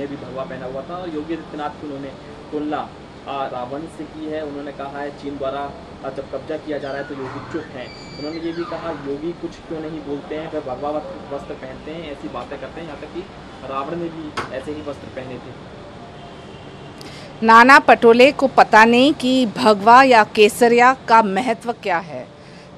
ने भी भगवा पहना हुआ था। और योगी आदित्यनाथ की उन्होंने तुलना रावण से की है। उन्होंने कहा है चीन द्वारा जब कब्जा किया जा रहा है तो योगी चुप हैं। उन्होंने ये भी कहा योगी कुछ क्यों नहीं बोलते हैं, वह भगवा वस्त्र पहनते हैं, ऐसी बातें करते हैं। यहाँ तक कि रावण ने भी ऐसे ही वस्त्र पहने थे। नाना पटोले को पता नहीं कि भगवा या केसरिया का महत्व क्या है।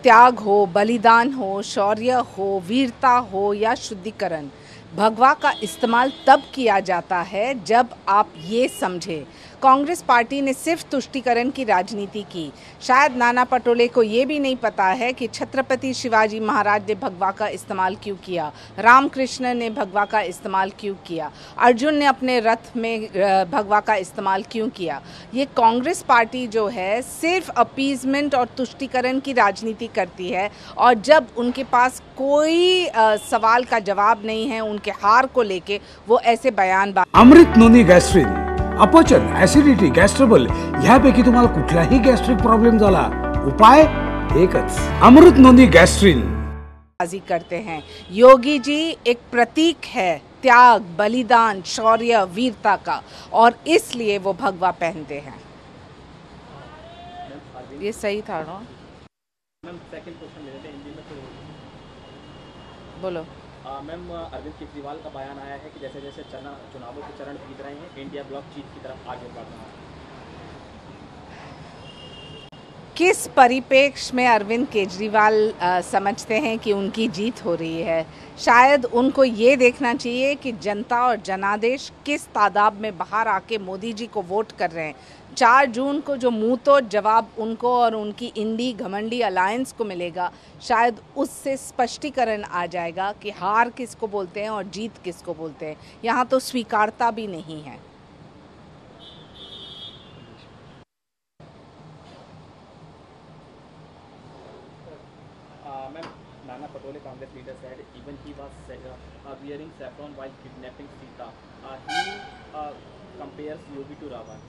त्याग हो, बलिदान हो, शौर्य हो, वीरता हो या शुद्धिकरण, भगवा का इस्तेमाल तब किया जाता है जब आप ये समझे। कांग्रेस पार्टी ने सिर्फ तुष्टीकरण की राजनीति की। शायद नाना पटोले को ये भी नहीं पता है कि छत्रपति शिवाजी महाराज ने भगवा का इस्तेमाल क्यों किया, रामकृष्ण ने भगवा का इस्तेमाल क्यों किया, अर्जुन ने अपने रथ में भगवा का इस्तेमाल क्यों किया। ये कांग्रेस पार्टी जो है सिर्फ अपीजमेंट और तुष्टीकरण की राजनीति करती है, और जब उनके पास कोई सवाल का जवाब नहीं है उनके हार को लेके, वो ऐसे बयान अमृत नोनी गॅस्ट्रिन, अपचन, ऍसिडिटी, गॅस्ट्रबल ह्यापैकी तुम्हाला कुठलाही गॅस्ट्रिक प्रॉब्लेम झाला, उपाय एकच, अमृत नोनी गॅस्ट्रिन। बाजी करते हैं। योगी जी एक प्रतीक है त्याग, बलिदान, शौर्य, वीरता का, और इसलिए वो भगवा पहनते हैं। ये सही था ना? मैम सेकंड क्वेश्चन ले लेते हैं हिंदी में तो बोलो। मैम अरविंद केजरीवाल का बयान आया है कि जैसे जैसे चुनावों के चरण बीत रहे हैं, इंडिया ब्लॉक जीत की तरफ आगे बढ़ रहा है। किस परिप्रेक्ष्य में अरविंद केजरीवाल समझते हैं कि उनकी जीत हो रही है? शायद उनको ये देखना चाहिए कि जनता और जनादेश किस तादाद में बाहर आके मोदी जी को वोट कर रहे हैं। 4 जून को जो मुंह तोड़ जवाब उनको और उनकी इंडी घमंडी अलायंस को मिलेगा, शायद उससे स्पष्टीकरण आ जाएगा कि हार किसको बोलते हैं और जीत किसको बोलते हैं। यहाँ तो स्वीकारता भी नहीं है। Nana Patole, Congress leader, said even he was wearing saffron while kidnapping Sita. He compares Yogi to Ravan.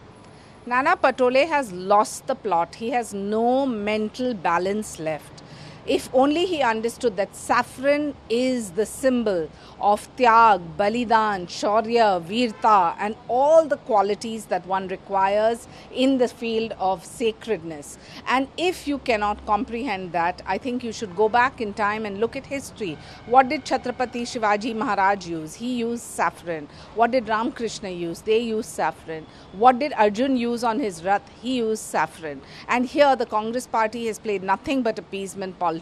Nana Patole has lost the plot. He has no mental balance left. If only he understood that saffron is the symbol of tyag, balidan, shaurya, veerta, and all the qualities that one requires in the field of sacredness. And if you cannot comprehend that, I think you should go back in time and look at history. What did Chhatrapati Shivaji Maharaj use? He used saffron. What did Ramakrishna use? They used saffron. What did Arjun use on his rath? He used saffron. And here the Congress party has played nothing but appeasement politics.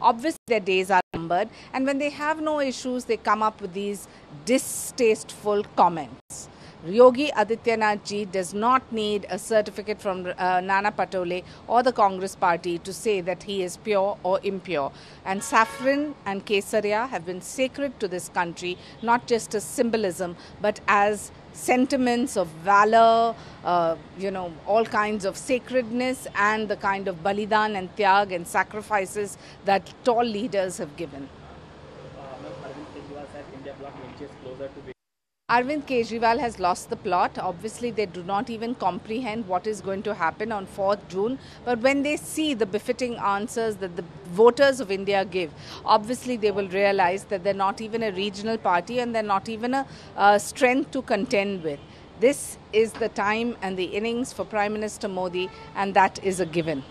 Obviously their days are numbered, and when they have no issues they come up with these distasteful comments. Yogi Adityanath ji does not need a certificate from Nana Patole or the Congress party to say that he is pure or impure. And saffron and kesariya have been sacred to this country, not just as symbolism but as sentiments of valor, all kinds of sacredness and the kind of balidan and tyag and sacrifices that tall leaders have given. Arvind Kejriwal has lost the plot. Obviously, they do not even comprehend what is going to happen on 4th June. But when they see the befitting answers that the voters of India give, obviously they will realize that they're not even a regional party and they're not even a strength to contend with. This is the time and the innings for Prime Minister Modi, and that is a given.